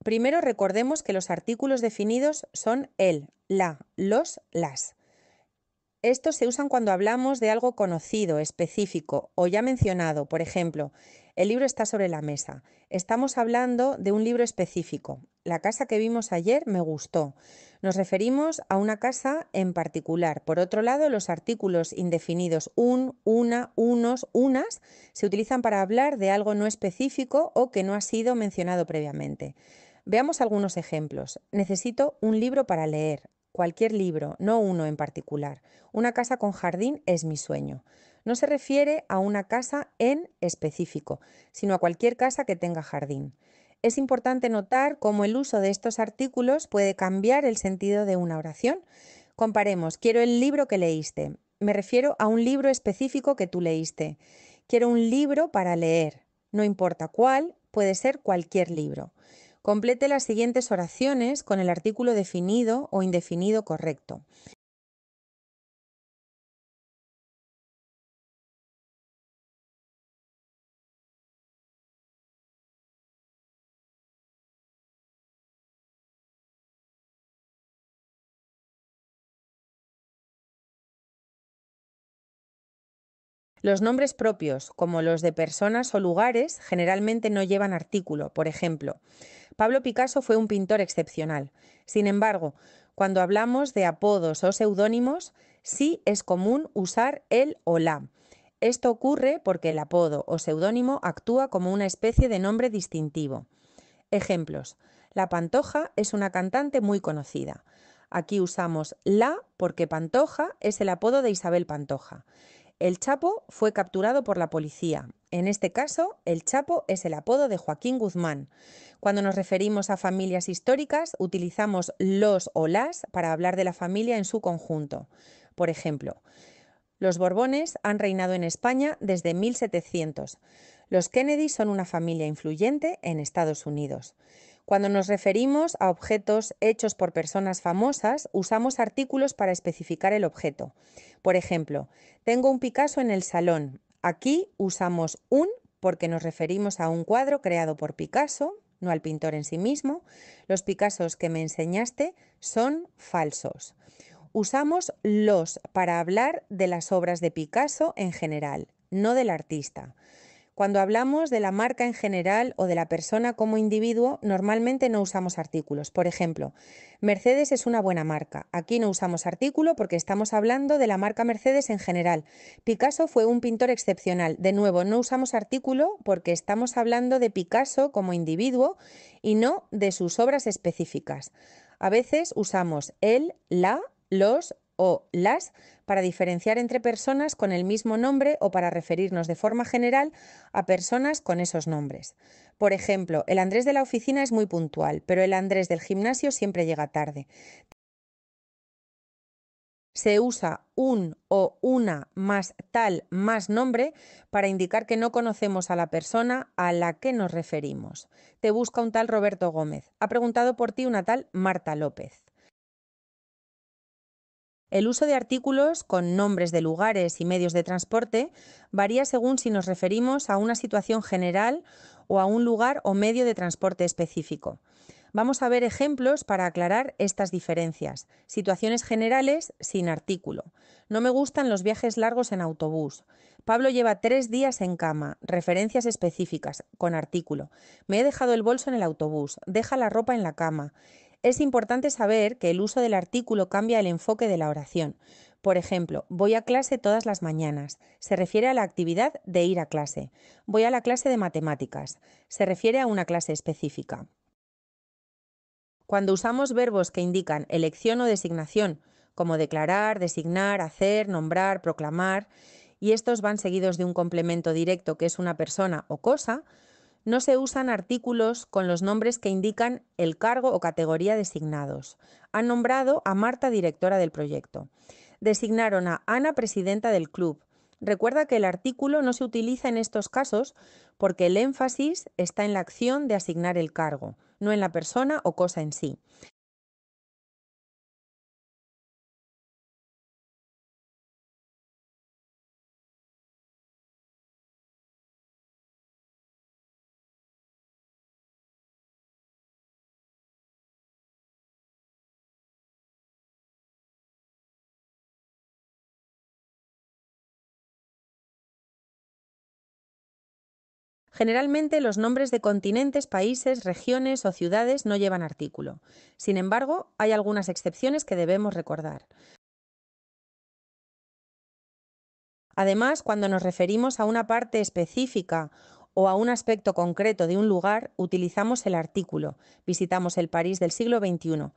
Primero recordemos que los artículos definidos son el, la, los, las. Estos se usan cuando hablamos de algo conocido, específico o ya mencionado. Por ejemplo, el libro está sobre la mesa. Estamos hablando de un libro específico. La casa que vimos ayer me gustó. Nos referimos a una casa en particular. Por otro lado, los artículos indefinidos un, una, unos, unas se utilizan para hablar de algo no específico o que no ha sido mencionado previamente. Veamos algunos ejemplos. Necesito un libro para leer. Cualquier libro, no uno en particular. Una casa con jardín es mi sueño. No se refiere a una casa en específico, sino a cualquier casa que tenga jardín. Es importante notar cómo el uso de estos artículos puede cambiar el sentido de una oración. Comparemos, quiero el libro que leíste. Me refiero a un libro específico que tú leíste. Quiero un libro para leer. No importa cuál, puede ser cualquier libro. Complete las siguientes oraciones con el artículo definido o indefinido correcto. Los nombres propios, como los de personas o lugares, generalmente no llevan artículo. Por ejemplo, Pablo Picasso fue un pintor excepcional. Sin embargo, cuando hablamos de apodos o seudónimos, sí es común usar el o la. Esto ocurre porque el apodo o seudónimo actúa como una especie de nombre distintivo. Ejemplos. La Pantoja es una cantante muy conocida. Aquí usamos la porque Pantoja es el apodo de Isabel Pantoja. El Chapo fue capturado por la policía. En este caso, el Chapo es el apodo de Joaquín Guzmán. Cuando nos referimos a familias históricas, utilizamos los o las para hablar de la familia en su conjunto. Por ejemplo, los Borbones han reinado en España desde 1700. Los Kennedy son una familia influyente en Estados Unidos. Cuando nos referimos a objetos hechos por personas famosas, usamos artículos para especificar el objeto. Por ejemplo, tengo un Picasso en el salón. Aquí usamos un porque nos referimos a un cuadro creado por Picasso, no al pintor en sí mismo. Los Picassos que me enseñaste son falsos. Usamos los para hablar de las obras de Picasso en general, no del artista. Cuando hablamos de la marca en general o de la persona como individuo, normalmente no usamos artículos. Por ejemplo, Mercedes es una buena marca. Aquí no usamos artículo porque estamos hablando de la marca Mercedes en general. Picasso fue un pintor excepcional. De nuevo, no usamos artículo porque estamos hablando de Picasso como individuo y no de sus obras específicas. A veces usamos el, la, los o las para diferenciar entre personas con el mismo nombre o para referirnos de forma general a personas con esos nombres. Por ejemplo, el Andrés de la oficina es muy puntual, pero el Andrés del gimnasio siempre llega tarde. Se usa un o una más tal más nombre para indicar que no conocemos a la persona a la que nos referimos. Te busca un tal Roberto Gómez. Ha preguntado por ti una tal Marta López. El uso de artículos con nombres de lugares y medios de transporte varía según si nos referimos a una situación general o a un lugar o medio de transporte específico. Vamos a ver ejemplos para aclarar estas diferencias. Situaciones generales sin artículo. No me gustan los viajes largos en autobús. Pablo lleva 3 días en cama. Referencias específicas, con artículo. Me he dejado el bolso en el autobús. Deja la ropa en la cama. Es importante saber que el uso del artículo cambia el enfoque de la oración. Por ejemplo, voy a clase todas las mañanas. Se refiere a la actividad de ir a clase. Voy a la clase de matemáticas. Se refiere a una clase específica. Cuando usamos verbos que indican elección o designación, como declarar, designar, hacer, nombrar, proclamar, y estos van seguidos de un complemento directo que es una persona o cosa, no se usan artículos con los nombres que indican el cargo o categoría designados. Han nombrado a Marta directora del proyecto. Designaron a Ana presidenta del club. Recuerda que el artículo no se utiliza en estos casos porque el énfasis está en la acción de asignar el cargo, no en la persona o cosa en sí. Generalmente los nombres de continentes, países, regiones o ciudades no llevan artículo. Sin embargo, hay algunas excepciones que debemos recordar. Además, cuando nos referimos a una parte específica o a un aspecto concreto de un lugar, utilizamos el artículo. Visitamos el París del siglo XXI.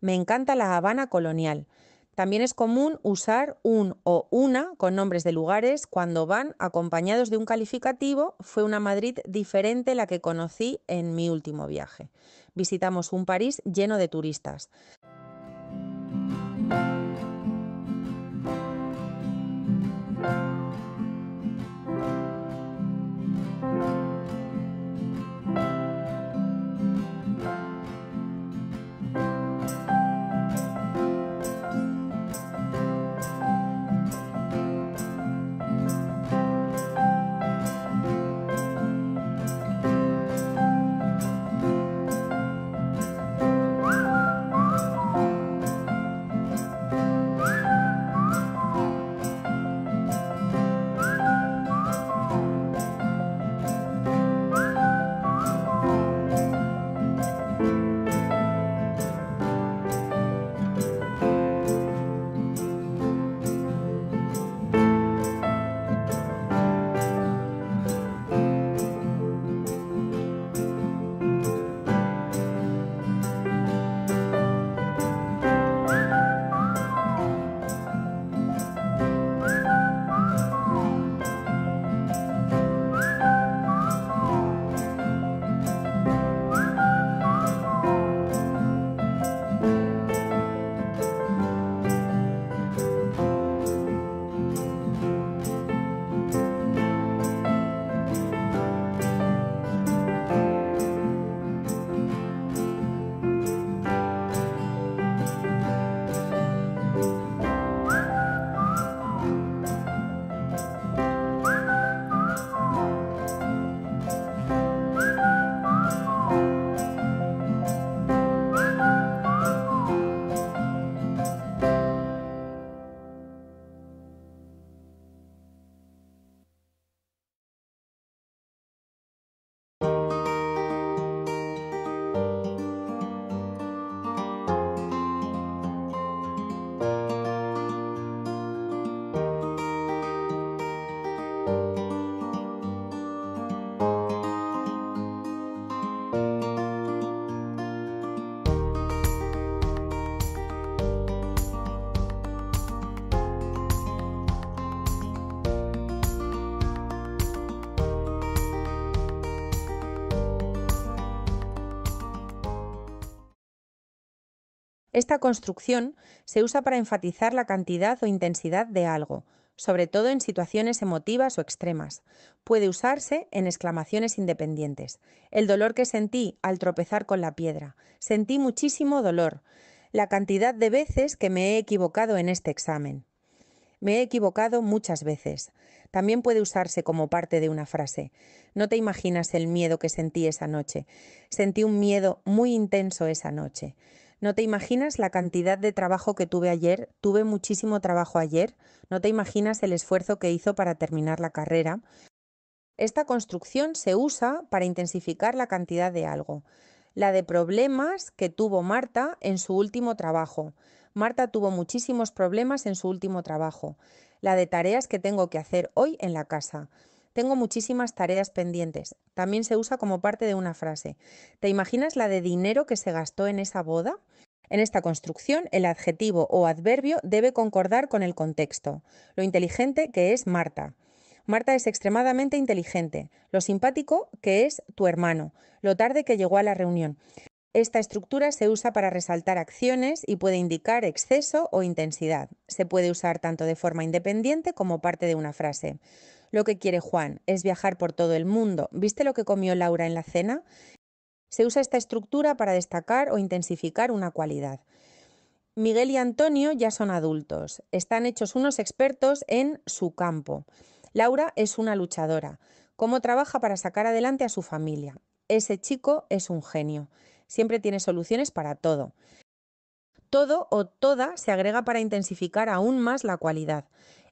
Me encanta la Habana colonial. También es común usar un o una con nombres de lugares cuando van acompañados de un calificativo. Fue una Madrid diferente la que conocí en mi último viaje. Visitamos un París lleno de turistas. Esta construcción se usa para enfatizar la cantidad o intensidad de algo, sobre todo en situaciones emotivas o extremas. Puede usarse en exclamaciones independientes. El dolor que sentí al tropezar con la piedra. Sentí muchísimo dolor. La cantidad de veces que me he equivocado en este examen. Me he equivocado muchas veces. También puede usarse como parte de una frase. No te imaginas el miedo que sentí esa noche. Sentí un miedo muy intenso esa noche. No te imaginas la cantidad de trabajo que tuve ayer. Tuve muchísimo trabajo ayer. No te imaginas el esfuerzo que hizo para terminar la carrera. Esta construcción se usa para intensificar la cantidad de algo. La de problemas que tuvo Marta en su último trabajo. Marta tuvo muchísimos problemas en su último trabajo. La de tareas que tengo que hacer hoy en la casa. Tengo muchísimas tareas pendientes. También se usa como parte de una frase. ¿Te imaginas la de dinero que se gastó en esa boda? En esta construcción, el adjetivo o adverbio debe concordar con el contexto. Lo inteligente que es Marta. Marta es extremadamente inteligente. Lo simpático que es tu hermano. Lo tarde que llegó a la reunión. Esta estructura se usa para resaltar acciones y puede indicar exceso o intensidad. Se puede usar tanto de forma independiente como parte de una frase. Lo que quiere Juan es viajar por todo el mundo. ¿Viste lo que comió Laura en la cena? Se usa esta estructura para destacar o intensificar una cualidad. Miguel y Antonio ya son adultos. Están hechos unos expertos en su campo. Laura es una luchadora. ¿Cómo trabaja para sacar adelante a su familia? Ese chico es un genio. Siempre tiene soluciones para todo. Todo o toda se agrega para intensificar aún más la cualidad.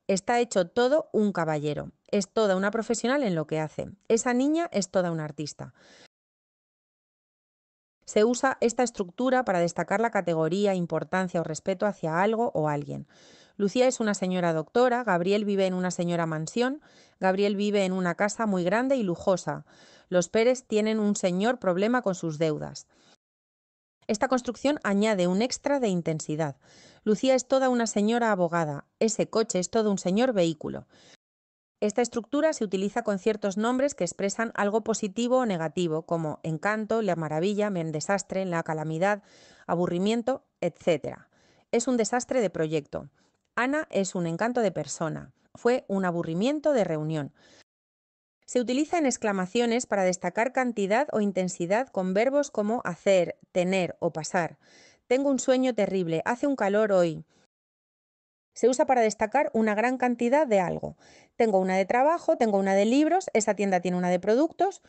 Está hecho todo un caballero. Es toda una profesional en lo que hace. Esa niña es toda una artista. Se usa esta estructura para destacar la categoría, importancia o respeto hacia algo o alguien. Lucía es una señora doctora, Gabriel vive en una señora mansión, Gabriel vive en una casa muy grande y lujosa. Los Pérez tienen un señor problema con sus deudas. Esta construcción añade un extra de intensidad. Lucía es toda una señora abogada, ese coche es todo un señor vehículo. Esta estructura se utiliza con ciertos nombres que expresan algo positivo o negativo, como encanto, la maravilla, desastre, la calamidad, aburrimiento, etc. Es un desastre de proyecto. Ana es un encanto de persona. Fue un aburrimiento de reunión. Se utiliza en exclamaciones para destacar cantidad o intensidad con verbos como hacer, tener o pasar. Tengo un sueño terrible, hace un calor hoy. Se usa para destacar una gran cantidad de algo. Tengo una de trabajo, tengo una de libros, esa tienda tiene una de productos.